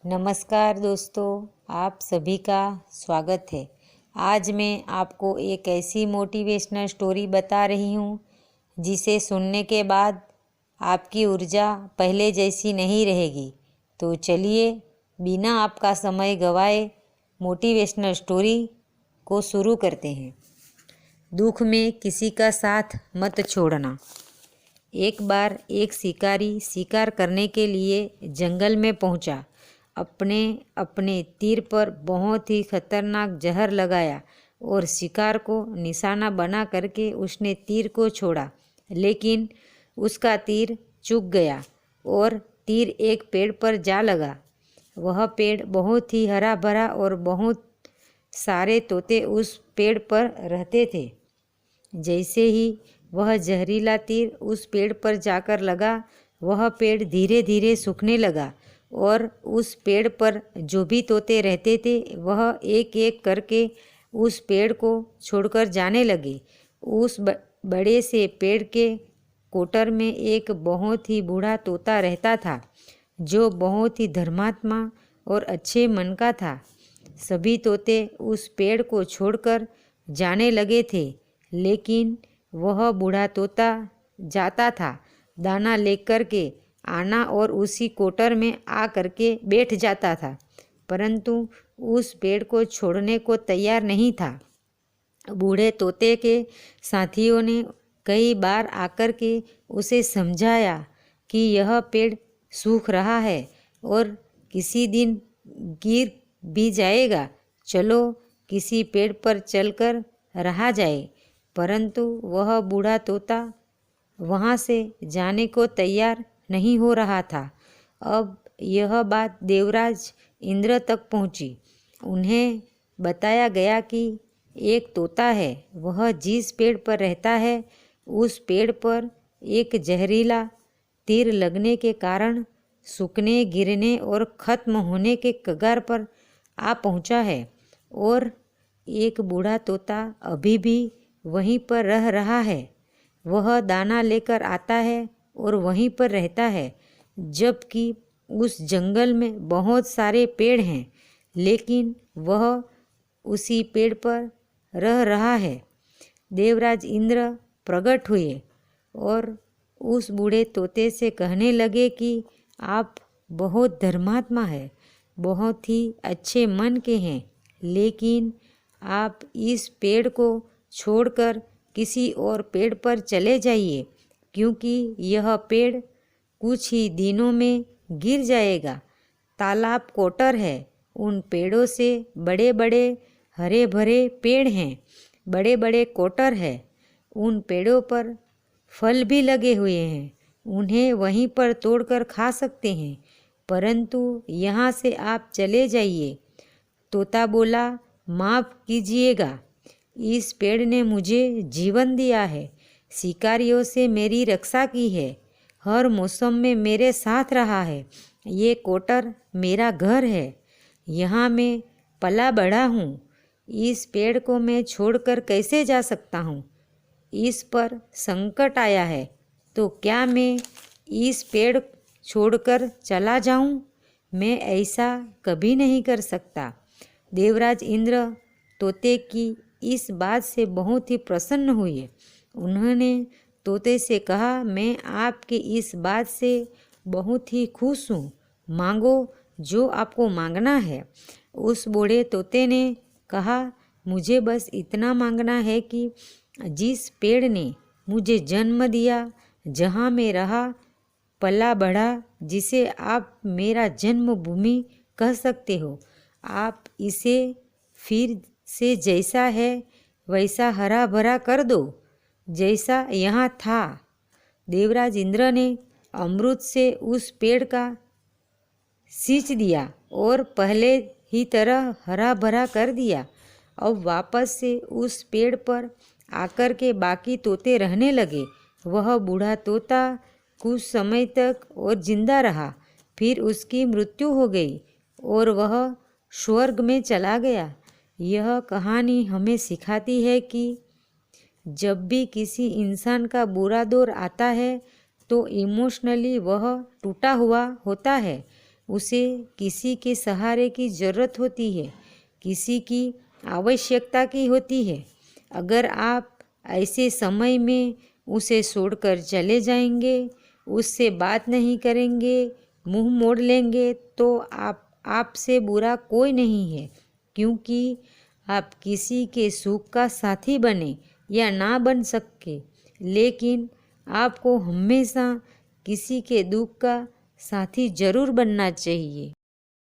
नमस्कार दोस्तों, आप सभी का स्वागत है। आज मैं आपको एक ऐसी मोटिवेशनल स्टोरी बता रही हूँ जिसे सुनने के बाद आपकी ऊर्जा पहले जैसी नहीं रहेगी। तो चलिए बिना आपका समय गवाए मोटिवेशनल स्टोरी को शुरू करते हैं। दुख में किसी का साथ मत छोड़ना। एक बार एक शिकारी शिकार करने के लिए जंगल में पहुंचा। अपने तीर पर बहुत ही खतरनाक जहर लगाया और शिकार को निशाना बना करके उसने तीर को छोड़ा, लेकिन उसका तीर चूक गया और तीर एक पेड़ पर जा लगा। वह पेड़ बहुत ही हरा भरा और बहुत सारे तोते उस पेड़ पर रहते थे। जैसे ही वह जहरीला तीर उस पेड़ पर जाकर लगा, वह पेड़ धीरे धीरे सूखने लगा और उस पेड़ पर जो भी तोते रहते थे वह एक एक करके उस पेड़ को छोड़कर जाने लगे। उस बड़े से पेड़ के कोटर में एक बहुत ही बूढ़ा तोता रहता था जो बहुत ही धर्मात्मा और अच्छे मन का था। सभी तोते उस पेड़ को छोड़कर जाने लगे थे, लेकिन वह बूढ़ा तोता जाता था, दाना लेकर के आना और उसी कोटर में आ करके बैठ जाता था, परंतु उस पेड़ को छोड़ने को तैयार नहीं था। बूढ़े तोते के साथियों ने कई बार आकर के उसे समझाया कि यह पेड़ सूख रहा है और किसी दिन गिर भी जाएगा, चलो किसी पेड़ पर चलकर रहा जाए। परंतु वह बूढ़ा तोता वहाँ से जाने को तैयार नहीं हो रहा था। अब यह बात देवराज इंद्र तक पहुँची। उन्हें बताया गया कि एक तोता है, वह जिस पेड़ पर रहता है उस पेड़ पर एक जहरीला तीर लगने के कारण सूखने, गिरने और ख़त्म होने के कगार पर आ पहुँचा है और एक बूढ़ा तोता अभी भी वहीं पर रह रहा है। वह दाना लेकर आता है और वहीं पर रहता है, जबकि उस जंगल में बहुत सारे पेड़ हैं, लेकिन वह उसी पेड़ पर रह रहा है। देवराज इंद्र प्रकट हुए और उस बूढ़े तोते से कहने लगे कि आप बहुत धर्मात्मा है, बहुत ही अच्छे मन के हैं, लेकिन आप इस पेड़ को छोड़कर किसी और पेड़ पर चले जाइए, क्योंकि यह पेड़ कुछ ही दिनों में गिर जाएगा। तालाब कोटर है, उन पेड़ों से बड़े बड़े हरे भरे पेड़ हैं, बड़े बड़े कोटर है, उन पेड़ों पर फल भी लगे हुए हैं, उन्हें वहीं पर तोड़कर खा सकते हैं, परंतु यहाँ से आप चले जाइए। तोता बोला, माफ़ कीजिएगा, इस पेड़ ने मुझे जीवन दिया है, शिकारियों से मेरी रक्षा की है, हर मौसम में मेरे साथ रहा है। ये कोटर मेरा घर है, यहाँ मैं पला बढ़ा हूँ। इस पेड़ को मैं छोड़कर कैसे जा सकता हूँ? इस पर संकट आया है, तो क्या मैं इस पेड़ छोड़कर चला जाऊँ? मैं ऐसा कभी नहीं कर सकता। देवराज इंद्र तोते की इस बात से बहुत ही प्रसन्न हुए। उन्होंने तोते से कहा, मैं आपके इस बात से बहुत ही खुश हूँ, मांगो जो आपको मांगना है। उस बूढ़े तोते ने कहा, मुझे बस इतना मांगना है कि जिस पेड़ ने मुझे जन्म दिया, जहाँ मैं रहा, पला बढ़ा, जिसे आप मेरा जन्मभूमि कह सकते हो, आप इसे फिर से जैसा है वैसा हरा भरा कर दो, जैसा यहाँ था। देवराज इंद्र ने अमृत से उस पेड़ का सींच दिया और पहले ही तरह हरा भरा कर दिया। अब वापस से उस पेड़ पर आकर के बाकी तोते रहने लगे। वह बूढ़ा तोता कुछ समय तक और जिंदा रहा, फिर उसकी मृत्यु हो गई और वह स्वर्ग में चला गया। यह कहानी हमें सिखाती है कि जब भी किसी इंसान का बुरा दौर आता है तो इमोशनली वह टूटा हुआ होता है, उसे किसी के सहारे की ज़रूरत होती है, किसी की आवश्यकता की होती है। अगर आप ऐसे समय में उसे छोड़कर चले जाएंगे, उससे बात नहीं करेंगे, मुंह मोड़ लेंगे, तो आपसे बुरा कोई नहीं है, क्योंकि आप किसी के सुख का साथी बने या ना बन सके, लेकिन आपको हमेशा किसी के दुख का साथी जरूर बनना चाहिए।